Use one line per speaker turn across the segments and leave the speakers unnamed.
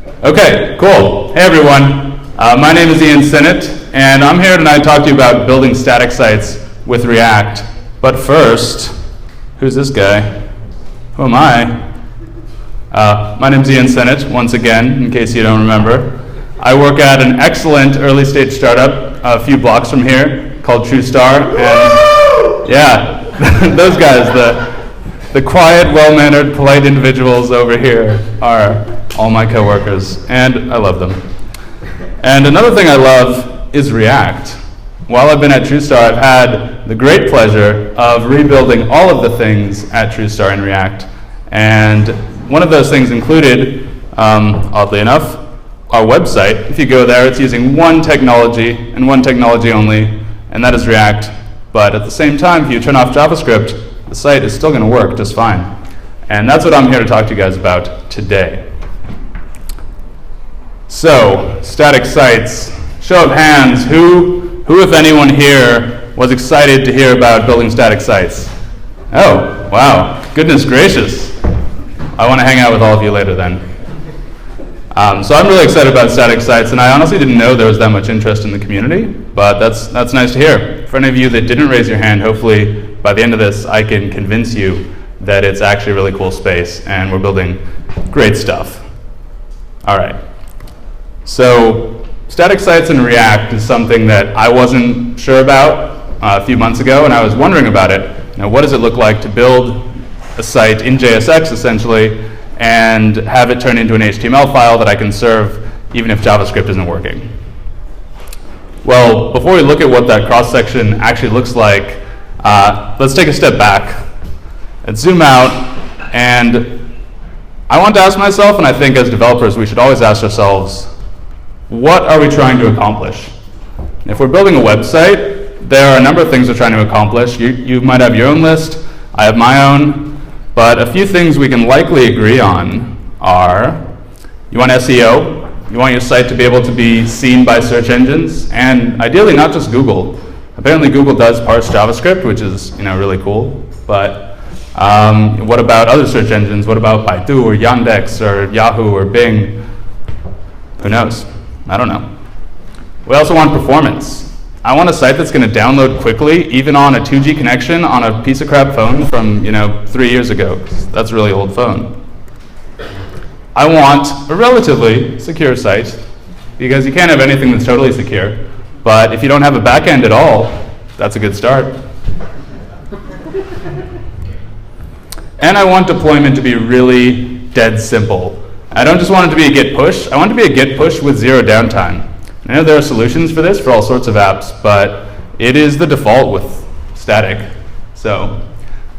Okay, cool. Hey everyone. My name is Sinnott, and I'm here tonight to talk to you about building static sites with React. But first, who's this guy? Who am I? My name's Sinnott, once again, in case you don't remember. I work at an excellent early stage startup a few blocks from here called TruSTAR. And yeah, those guys, the quiet, well-mannered, polite individuals over here are all my coworkers, and I love them. And another thing I love is React. While I've been at TruSTAR, I've had the great pleasure of rebuilding all of the things at TruSTAR in React. And one of those things included, oddly enough, our website. If you go there, it's using one technology and one technology only, and that is React. But at the same time, if you turn off JavaScript, the site is still going to work just fine. And that's what I'm here to talk to you guys about today. So, static sites. Show of hands, who if anyone here was excited to hear about building static sites? Oh, wow, goodness gracious. I want to hang out with all of you later then. So I'm really excited about static sites, and I honestly didn't know there was that much interest in the community, but that's nice to hear. For any of you that didn't raise your hand, hopefully by the end of this I can convince you that it's actually a really cool space and we're building great stuff. All right. So static sites in React is something that I wasn't sure about a few months ago, and I was wondering about it. What does it look like to build a site in JSX essentially and have it turn into an HTML file that I can serve even if JavaScript isn't working? Well, before we look at what that cross-section actually looks like, let's take a step back and zoom out. And I want to ask myself, and I think as developers we should always ask ourselves, what are we trying to accomplish? If we're building a website, there are a number of things we're trying to accomplish. You might have your own list, I have my own, but a few things we can likely agree on are, you want SEO, you want your site to be able to be seen by search engines, and ideally not just Google. Apparently Google does parse JavaScript, which is really cool, but what about other search engines? What about Baidu or Yandex or Yahoo or Bing? Who knows? I don't know. We also want performance. I want a site that's going to download quickly, even on a 2G connection on a piece of crap phone from 3 years ago. That's a really old phone. I want a relatively secure site, because you can't have anything that's totally secure. But if you don't have a back end at all, that's a good start. And I want deployment to be really dead simple. I don't just want it to be a git push. I want it to be a git push with zero downtime. I know there are solutions for this for all sorts of apps, but it is the default with static. So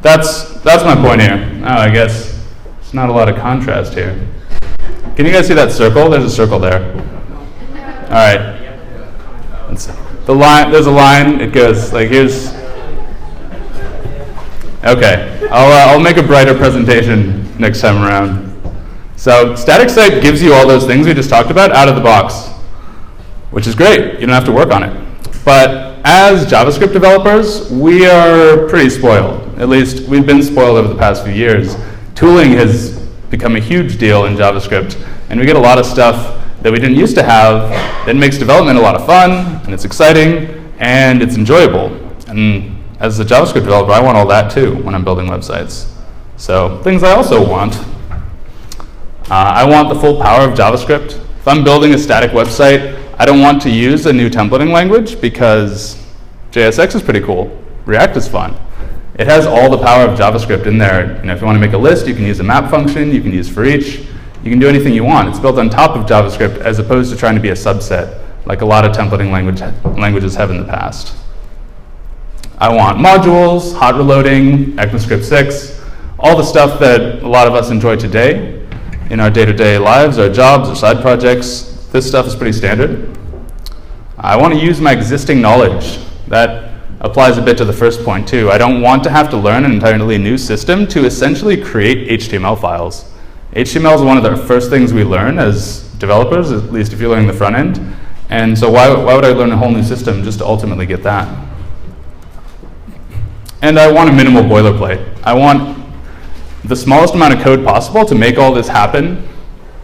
that's my point here. Oh, I guess there's not a lot of contrast here. Can you guys see that circle? There's a circle there. All right. The line. There's a line. It goes like here's. Okay. I'll make a brighter presentation next time around. So static site gives you all those things we just talked about out of the box, which is great. You don't have to work on it. But as JavaScript developers, we are pretty spoiled. At least we've been spoiled over the past few years. Tooling has become a huge deal in JavaScript, and we get a lot of stuff that we didn't used to have that makes development a lot of fun, and it's exciting, and it's enjoyable. And as a JavaScript developer, I want all that too when I'm building websites. So things I also want. I want the full power of JavaScript. If I'm building a static website, I don't want to use a new templating language because JSX is pretty cool. React is fun. It has all the power of JavaScript in there. If you want to make a list, you can use a map function, you can use for each, you can do anything you want. It's built on top of JavaScript as opposed to trying to be a subset like a lot of templating languages have in the past. I want modules, hot reloading, ECMAScript 6, all the stuff that a lot of us enjoy today in our day-to-day lives, our jobs, our side projects. This stuff is pretty standard. I want to use my existing knowledge. That applies a bit to the first point too. I don't want to have to learn an entirely new system to essentially create HTML files. HTML is one of the first things we learn as developers, at least if you're learning the front end. And so why would I learn a whole new system just to ultimately get that? And I want a minimal boilerplate. I want the smallest amount of code possible to make all this happen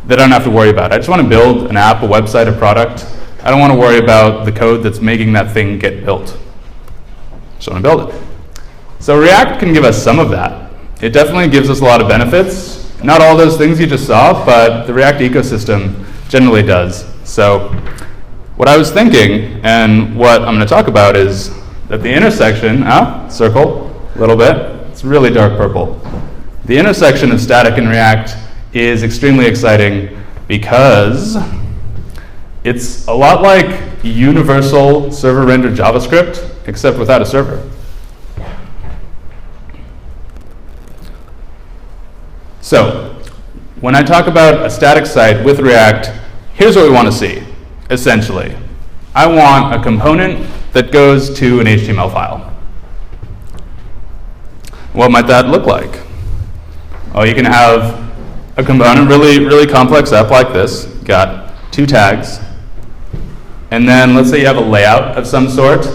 that I don't have to worry about. I just want to build an app, a website, a product. I don't want to worry about the code that's making that thing get built. Just want to build it. So React can give us some of that. It definitely gives us a lot of benefits. Not all those things you just saw, but the React ecosystem generally does. So what I was thinking, and what I'm going to talk about, is that the intersection, circle a little bit, it's really dark purple. The intersection of static and React is extremely exciting because it's a lot like universal server-rendered JavaScript, except without a server. So when I talk about a static site with React, here's what we want to see, essentially. I want a component that goes to an HTML file. What might that look like? Well, you can have a component, really complex app like this, got 2 tags, and then let's say you have a layout of some sort,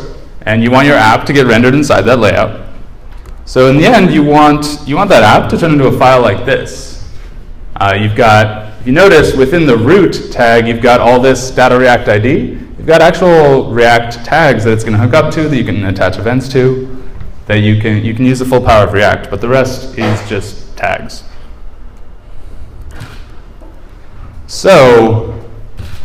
and you want your app to get rendered inside that layout. So in the end, you want that app to turn into a file like this. If you notice, within the root tag, you've got all this data React ID. You've got actual React tags that it's going to hook up to, that you can attach events to, that you can use the full power of React, but the rest is just tags. So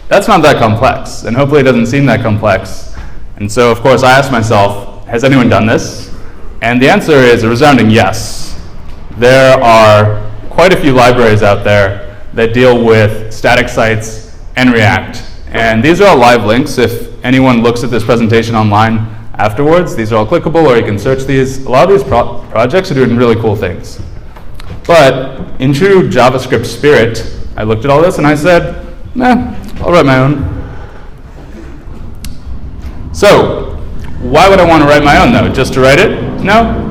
that's not that complex, and hopefully it doesn't seem that complex. And so, of course, I asked myself, has anyone done this? And the answer is a resounding yes. There are quite a few libraries out there that deal with static sites and React. And these are all live links. If anyone looks at this presentation online afterwards, these are all clickable, or you can search these. A lot of these projects are doing really cool things. But in true JavaScript spirit, I looked at all this and I said, I'll write my own. So why would I want to write my own, though? Just to write it? No.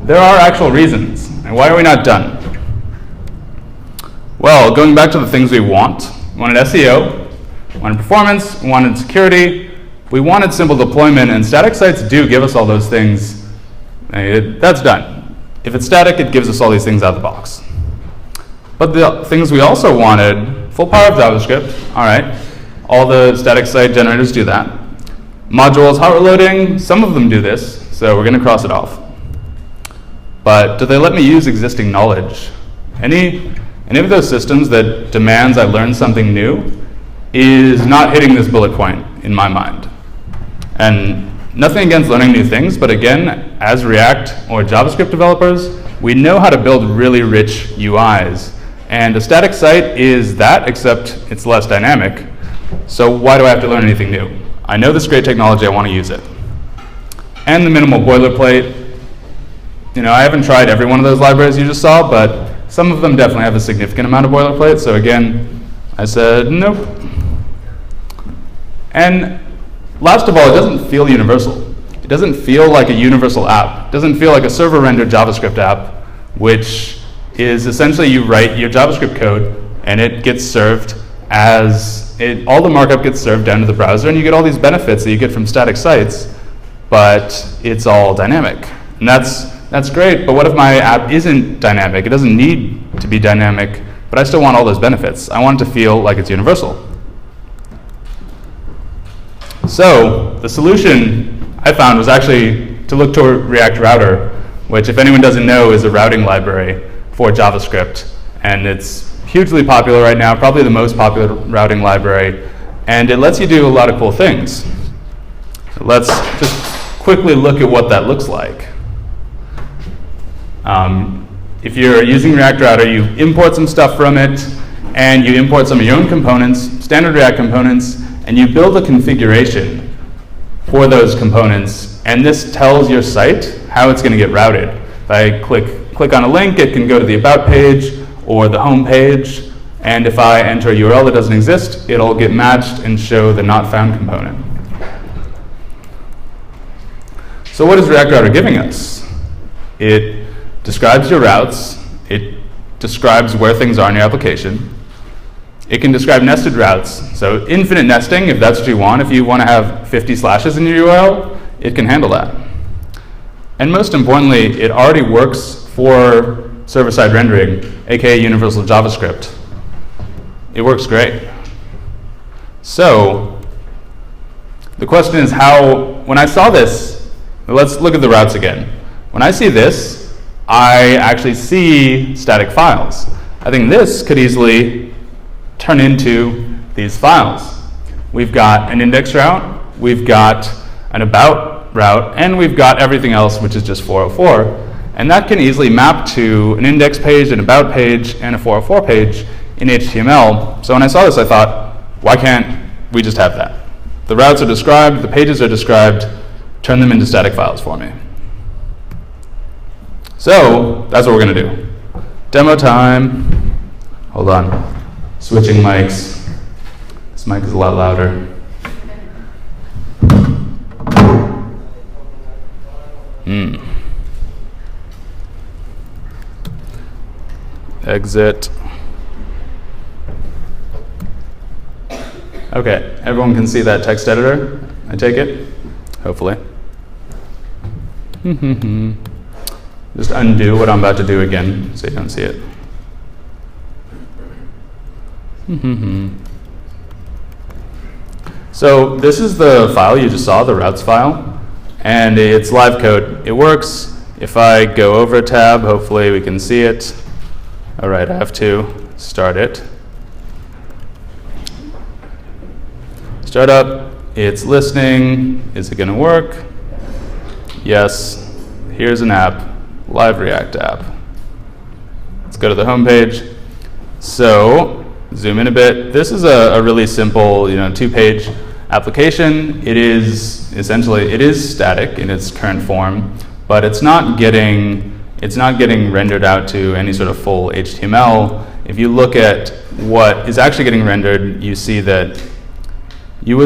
There are actual reasons. And why are we not done? Well, going back to the things we wanted SEO, we wanted performance, we wanted security, we wanted simple deployment, and static sites do give us all those things. That's done. If it's static, it gives us all these things out of the box. But the things we also wanted, full power of JavaScript, all right, all the static site generators do that. Modules, hot reloading, some of them do this, so we're going to cross it off. But do they let me use existing knowledge? Any of those systems that demands I learn something new is not hitting this bullet point in my mind. And nothing against learning new things, but again, as React or JavaScript developers, we know how to build really rich UIs. And a static site is that, except it's less dynamic. So why do I have to learn anything new? I know this great technology, I want to use it. And the minimal boilerplate. I haven't tried every one of those libraries you just saw, but some of them definitely have a significant amount of boilerplate. So again, I said nope. And last of all, it doesn't feel universal. It doesn't feel like a universal app. It doesn't feel like a server-rendered JavaScript app, which is essentially you write your JavaScript code and it gets served all the markup gets served down to the browser, and you get all these benefits that you get from static sites, but it's all dynamic. And that's great, but what if my app isn't dynamic? It doesn't need to be dynamic, but I still want all those benefits. I want it to feel like it's universal. So the solution I found was actually to look toward React Router, which, if anyone doesn't know, is a routing library for JavaScript. And it's hugely popular right now, probably the most popular routing library. And it lets you do a lot of cool things. So let's just quickly look at what that looks like. If you're using React Router, you import some stuff from it, and you import some of your own components, standard React components, and you build a configuration for those components, and this tells your site how it's going to get routed. If I click on a link, it can go to the About page or the Home page, and if I enter a URL that doesn't exist, it'll get matched and show the not found component. So what is React Router giving us? It describes your routes. It describes where things are in your application. It can describe nested routes, so infinite nesting if that's what you want. If you want to have 50 slashes in your URL, it can handle that. And most importantly, it already works for server-side rendering, aka universal JavaScript. it works great. So the question is when I saw this, let's look at the routes again. When I see this, I actually see static files. I think this could easily turn into these files. We've got an index route, we've got an about route, and we've got everything else, which is just 404. And that can easily map to an index page, an about page, and a 404 page in HTML. So when I saw this, I thought, why can't we just have that? The routes are described, the pages are described, turn them into static files for me. So that's what we're going to do. Demo time. Hold on. Switching mics. This mic is a lot louder. Exit. Okay, everyone can see that text editor, I take it? Hopefully. Just undo what I'm about to do again so you don't see it. So this is the file you just saw, the routes file, and it's live code. It works. If I go over a tab, hopefully we can see it. All right, I have to start it. Start up, it's listening. Is it going to work? Yes. Here's an app, live React app. Let's go to the home page. So zoom in a bit. This is a really simple, 2-page application. It is static in its current form, but it's not getting rendered out to any sort of full HTML. If you look at what is actually getting rendered, you would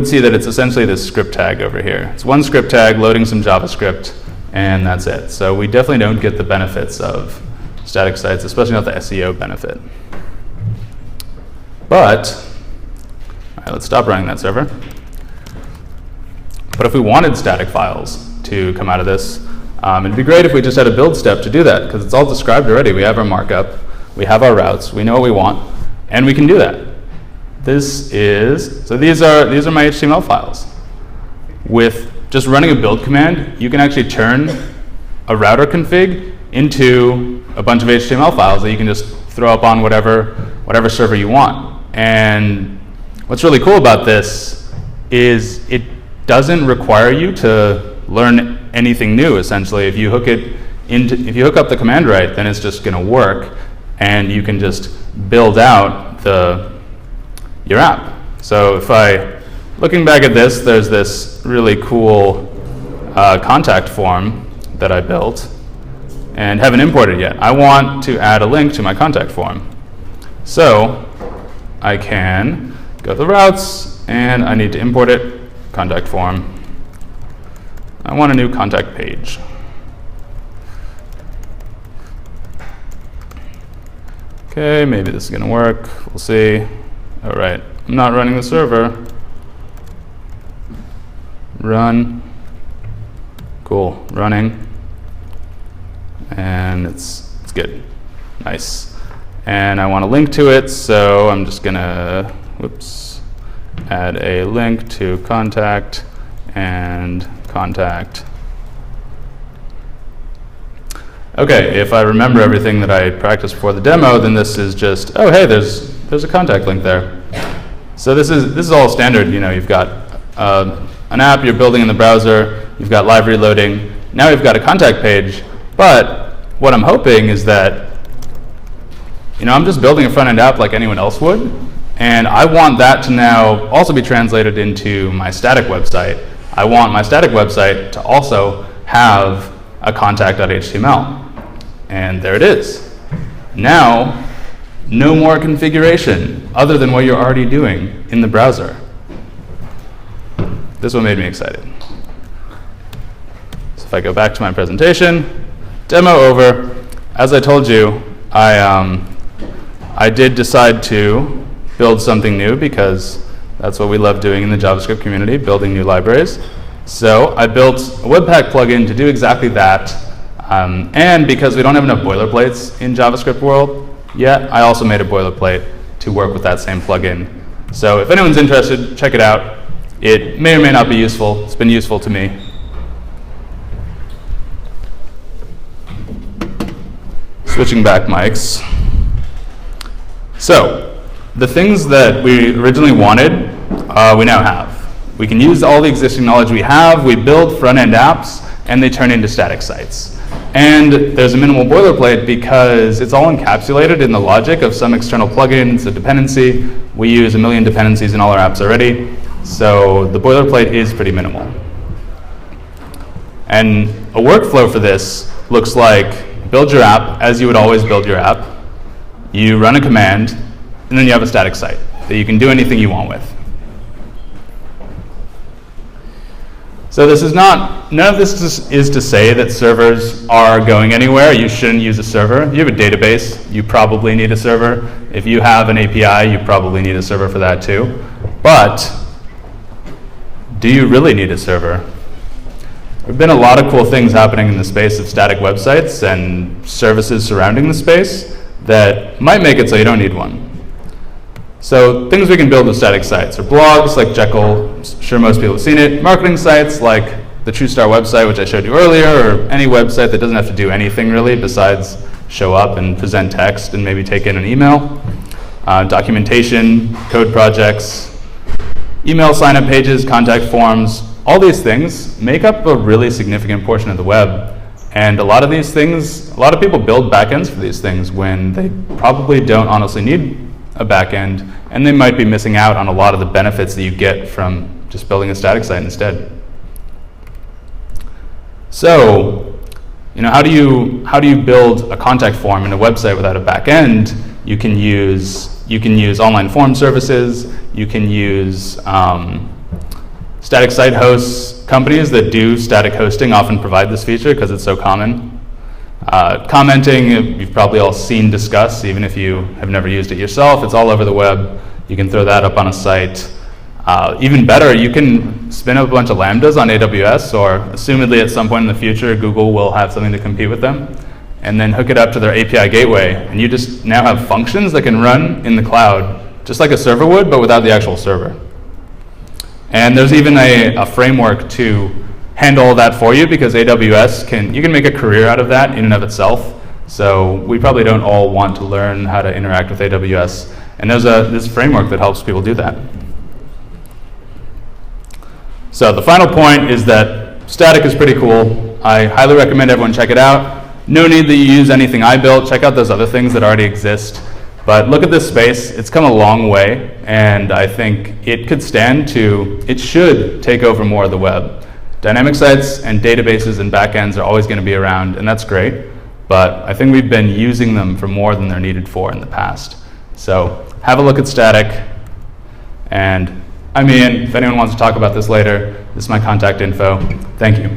see that it's essentially this script tag over here. It's one script tag loading some JavaScript, and that's it. So we definitely don't get the benefits of static sites, especially not the SEO benefit. But, all right, let's stop running that server. But if we wanted static files to come out of this, it'd be great if we just had a build step to do that, because it's all described already. We have our markup, we have our routes, we know what we want, and we can do that. These are my HTML files. With just running a build command, you can actually turn a router config into a bunch of HTML files that you can just throw up on whatever server you want. And what's really cool about this is it doesn't require you to learn anything new. Essentially, if you hook up the command right, then it's just going to work, and you can just build out your app. So looking back at this, there's this really cool contact form that I built and haven't imported yet. I want to add a link to my contact form. So I can go to the routes, and I need to import it, contact form. I want a new contact page. Okay, maybe this is going to work. We'll see. All right, I'm not running the server. Run. Cool, running. And it's good. Nice. And I want to link to it, so I'm just going to, add a link to contact and contact. Okay, if I remember everything that I practiced before the demo, then this is just, oh hey, there's a contact link there. So this is all standard. You've got an app you're building in the browser, you've got live reloading, now we've got a contact page, but what I'm hoping is that I'm just building a front-end app like anyone else would, and I want that to now also be translated into my static website. I want my static website to also have a contact.html. And there it is. Now, no more configuration other than what you're already doing in the browser. This one made me excited. So if I go back to my presentation, demo over. As I told you, I did decide to build something new because that's what we love doing in the JavaScript community, building new libraries. So I built a Webpack plugin to do exactly that. And because we don't have enough boilerplates in JavaScript world yet, I also made a boilerplate to work with that same plugin. So if anyone's interested, check it out. It may or may not be useful. It's been useful to me. Switching back mics. So the things that we originally wanted, we now have. We can use all the existing knowledge we have. We build front-end apps, and they turn into static sites. And there's a minimal boilerplate because it's all encapsulated in the logic of some external plugin. It's a dependency. We use 1 million dependencies in all our apps already. So the boilerplate is pretty minimal. And a workflow for this looks like build your app as you would always build your app. You run a command, and then you have a static site that you can do anything you want with. So this is not, none of this is to say that servers are going anywhere. You shouldn't use a server. If you have a database, you probably need a server. If you have an API, you probably need a server for that too. But do you really need a server? There have been a lot of cool things happening in the space of static websites and services surrounding the space that might make it so you don't need one. So things we can build with static sites are blogs like Jekyll, I'm sure most people have seen it, marketing sites like the TruSTAR website, which I showed you earlier, or any website that doesn't have to do anything really besides show up and present text and maybe take in an email, documentation, code projects, email sign-up pages, contact forms. All these things make up a really significant portion of the web. And a lot of these things, a lot of people build backends for these things when they probably don't honestly need a backend, and they might be missing out on a lot of the benefits that you get from just building a static site instead. So, how do you build a contact form in a website without a backend? You can use online form services. You can use static site hosts. Companies that do static hosting often provide this feature because it's so common. Commenting, you've probably all seen Discuss, even if you have never used it yourself. It's all over the web. You can throw that up on a site. Even better, you can spin up a bunch of Lambdas on AWS, or assumedly at some point in the future, Google will have something to compete with them, and then hook it up to their API gateway. And you just now have functions that can run in the cloud, just like a server would, but without the actual server. And there's even a framework to handle that for you, because AWS you can make a career out of that in and of itself. So we probably don't all want to learn how to interact with AWS. And there's this framework that helps people do that. So the final point is that static is pretty cool. I highly recommend everyone check it out. No need that you use anything I built. Check out those other things that already exist. But look at this space. It's come a long way, and I think it should take over more of the web. Dynamic sites and databases and backends are always going to be around, and that's great. But I think we've been using them for more than they're needed for in the past. So have a look at static. And I'm Ian. If anyone wants to talk about this later, this is my contact info. Thank you.